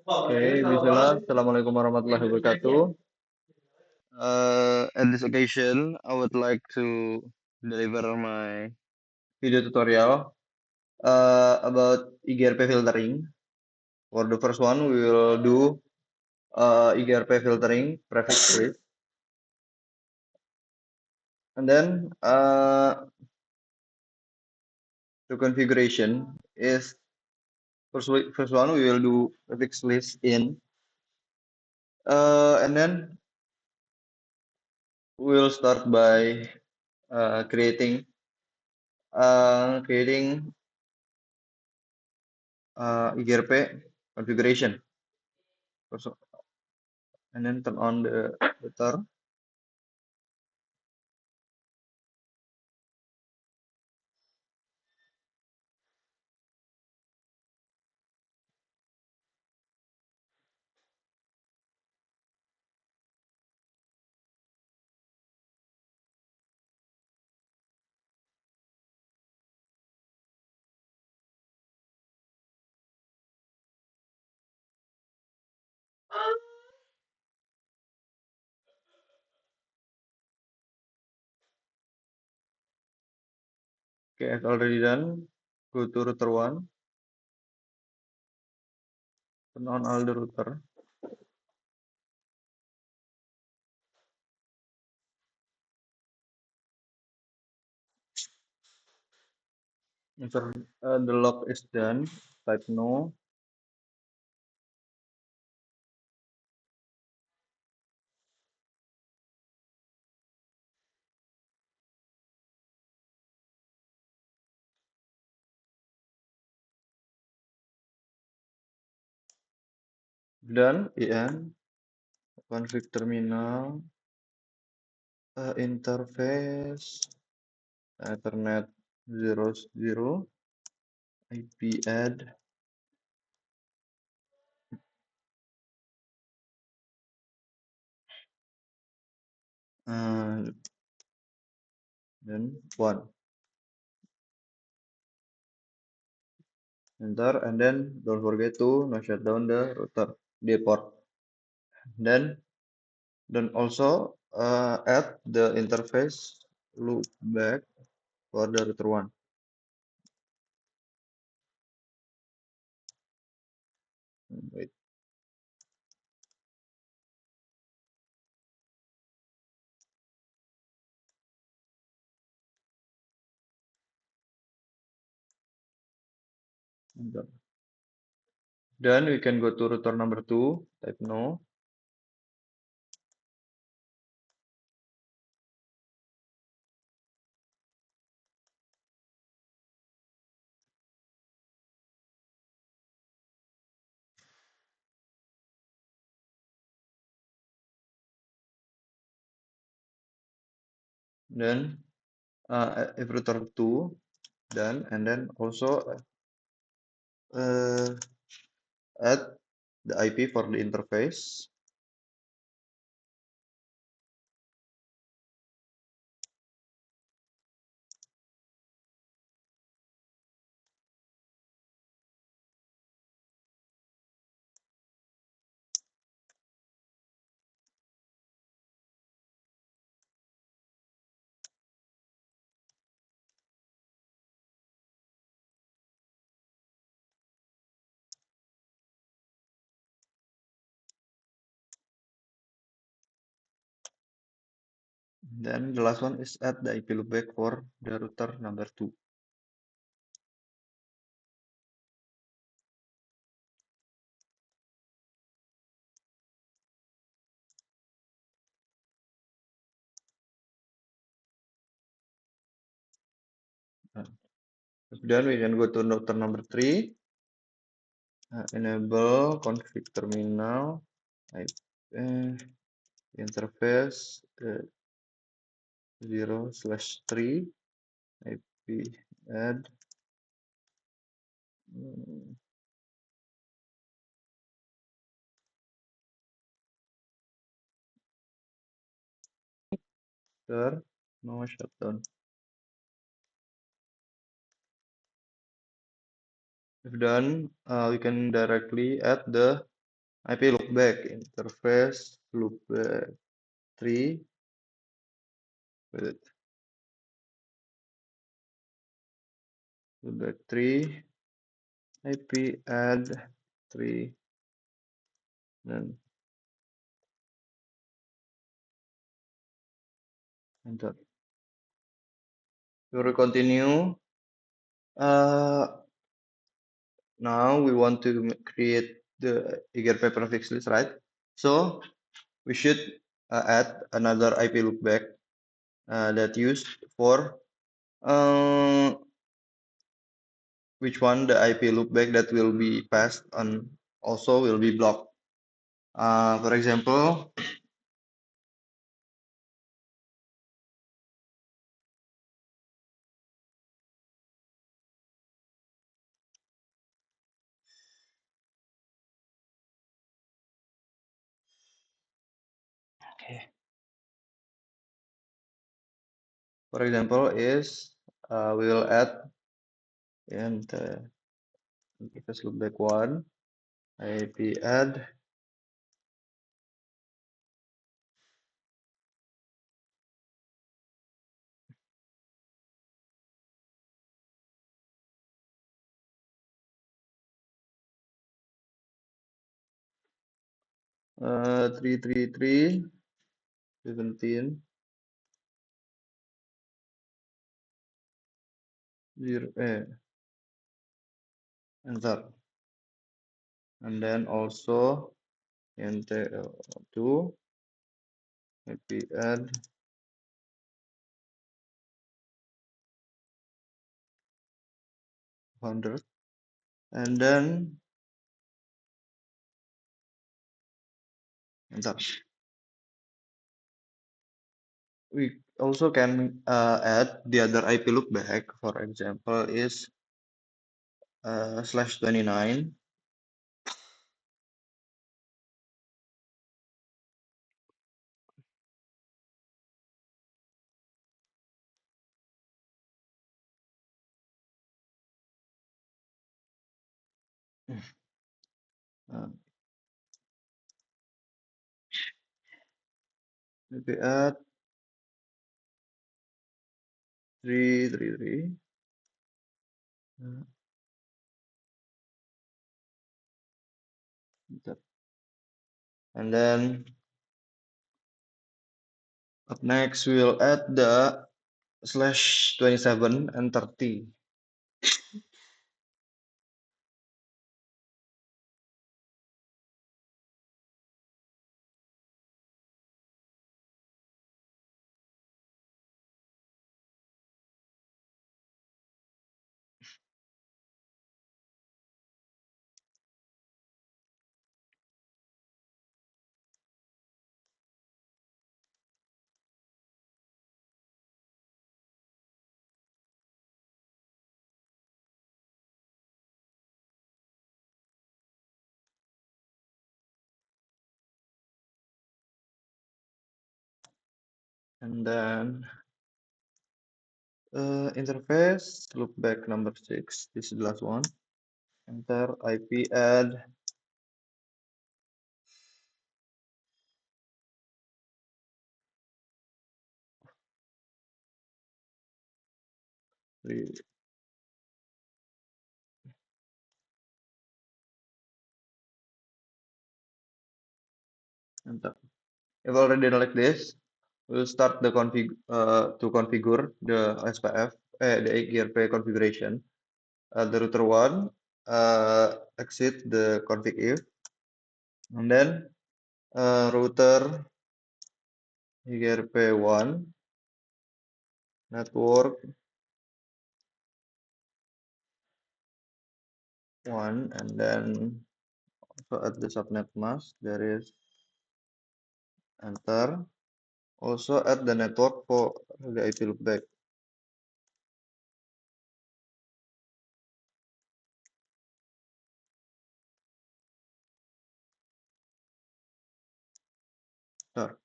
Okay, bismillah. Assalamualaikum warahmatullahi wabarakatuh. At this occasion, I would like to deliver my video tutorial about EGRP filtering. For the first one, we will do EGRP filtering prefix list, and then the configuration is first one we will do prefix list in, and then we will start by creating EGRP configuration. And then turn on the router. Okay, I've already done. Go to router 1, turn on all the router. After the log is done, type no. Done, en config terminal, interface, Ethernet 00, IP add, then 1. Enter, and then don't forget to no shut down the router, the port. Then also add the interface loopback for the router 1. Wait. Then we can go to router number 2, type no. Then if router 2 done, and then also add the IP for the interface. Then the last one is add the IP loopback for the router number 2. Then we can go to router number 3, enable config terminal, interface 0/3, IP add. No shutdown. If done, we can directly add the IP loopback interface loopback 3 with loopback 3 IP add 3 then enter. We will continue. Now we want to create the eagerpay prefix list, right? So we should add another IP loopback that used for which one the IP loopback that will be passed on also will be blocked. For example, is we will add and prefix loopback 1 IP add 333 17 0 enter, and then also enter 2 IP add 100, and then enter. We also can add the other IP loopback. For example, is /29. IP add 333. And then up next we'll add the /27 and 30. And then interface loopback number 6. This is the last one. Enter IP add 3. Enter. If already done like this, we'll start the to configure the SPF, the eagerpay configuration. The router 1 exit the config if, and then router eagerpay 1 network 1, and then also at the subnet mask there is enter. Also add the network for the IP loopback. Enter.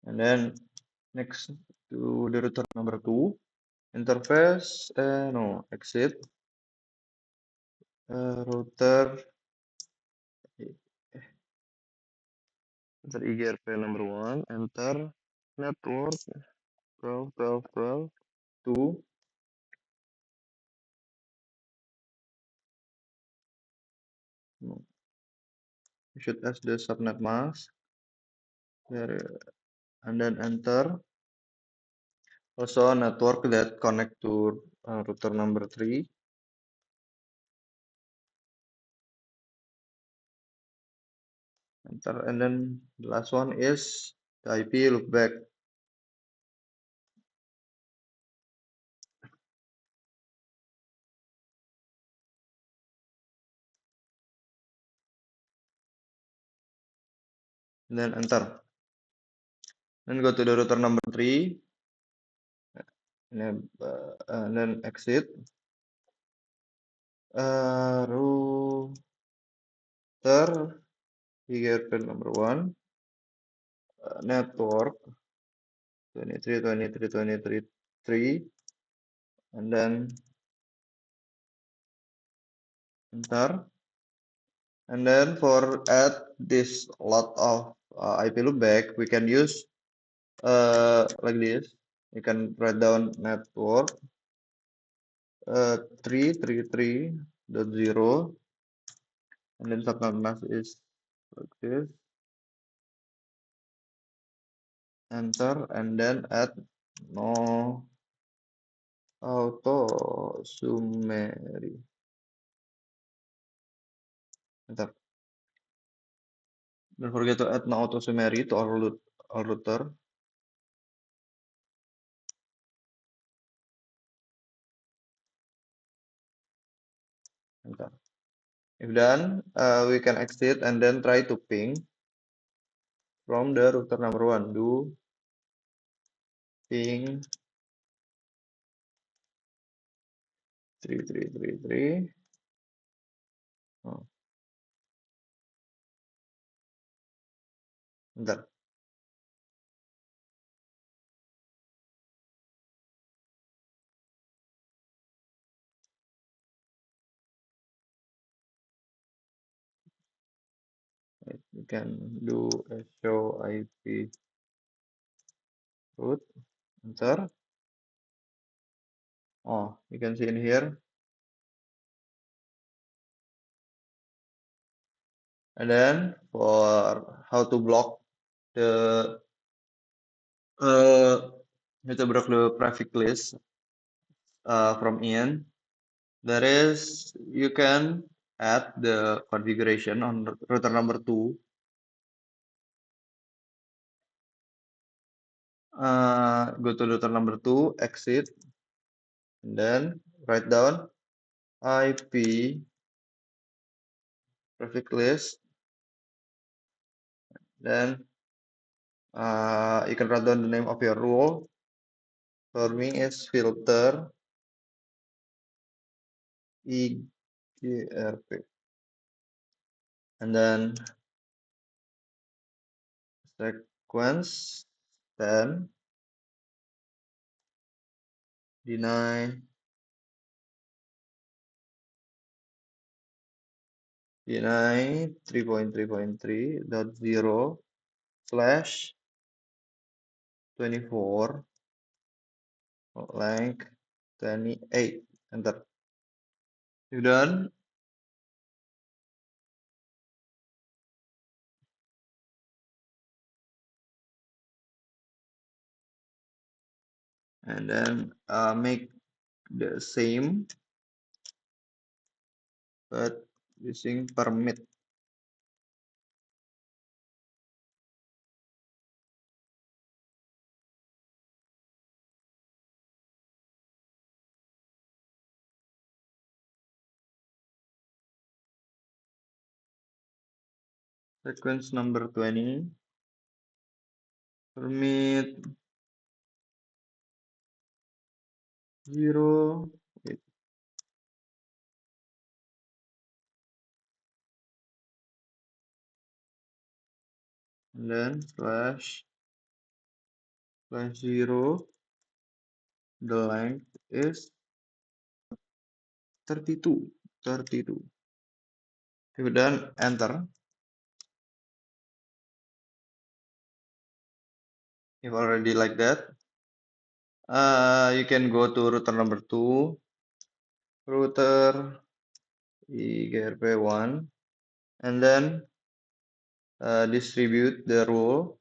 And then next to the router number 2 interface no exit router enter EGRP number 1, enter network 12, 12, 12, 2, no, you should ask the subnet mask there, and then enter also a network that connect to router number 3, enter, and then the last one is the IP loopback. Then enter. Then go to the router number 3, and then exit. Router EGRP number 1, network 23, 23, 23, 3, and then enter. And then for add this lot of IP loopback, we can use like this. You can write down network 333.0, and then subnet mask is like this. Enter, and then add no auto summary. Enter. Don't forget to add no auto summary to our router. Enter. If done, we can exit and then try to ping from the router number 1. Do ping 3333. Oh, bentar. We can do a show IP route. Enter. Oh, you can see in here. And then for how to block the how to block the prefix list from Ian, there is you can add the configuration on router number 2. Go to router number 2, exit, and then write down IP prefix list. Then you can write down the name of your rule. For me, is filter EGRP, and then sequence 10, deny 3.3.3.0 slash 24 length 28. Enter. You done? And then make the same but using permit. Sequence number 20, permit 0, wait, and then slash 0, the length is 32. If done, enter. If already like that, you can go to router number 2, router IGRP1, and then distribute the rule.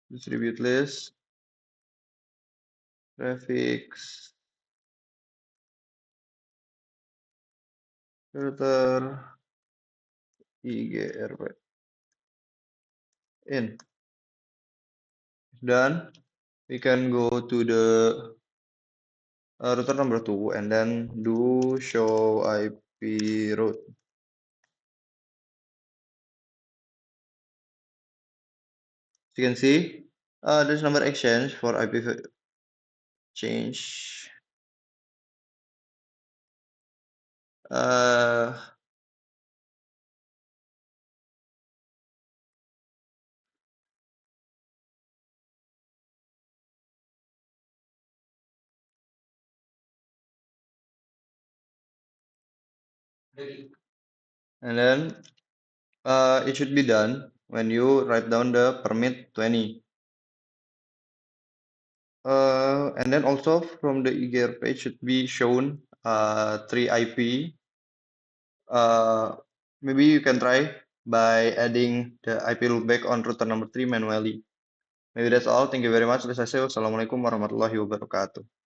Distribute list, prefix, router IGRP in. Done. We can go to the router number 2 and then do show IP route. As you can see, there's number exchange for IP change. Uh, and then it should be done when you write down the permit 20. And then also from the EGR page should be shown 3 IP. Maybe you can try by adding the IP loopback on router number 3 manually. Maybe that's all. Thank you very much. Assalamualaikum warahmatullahi wabarakatuh.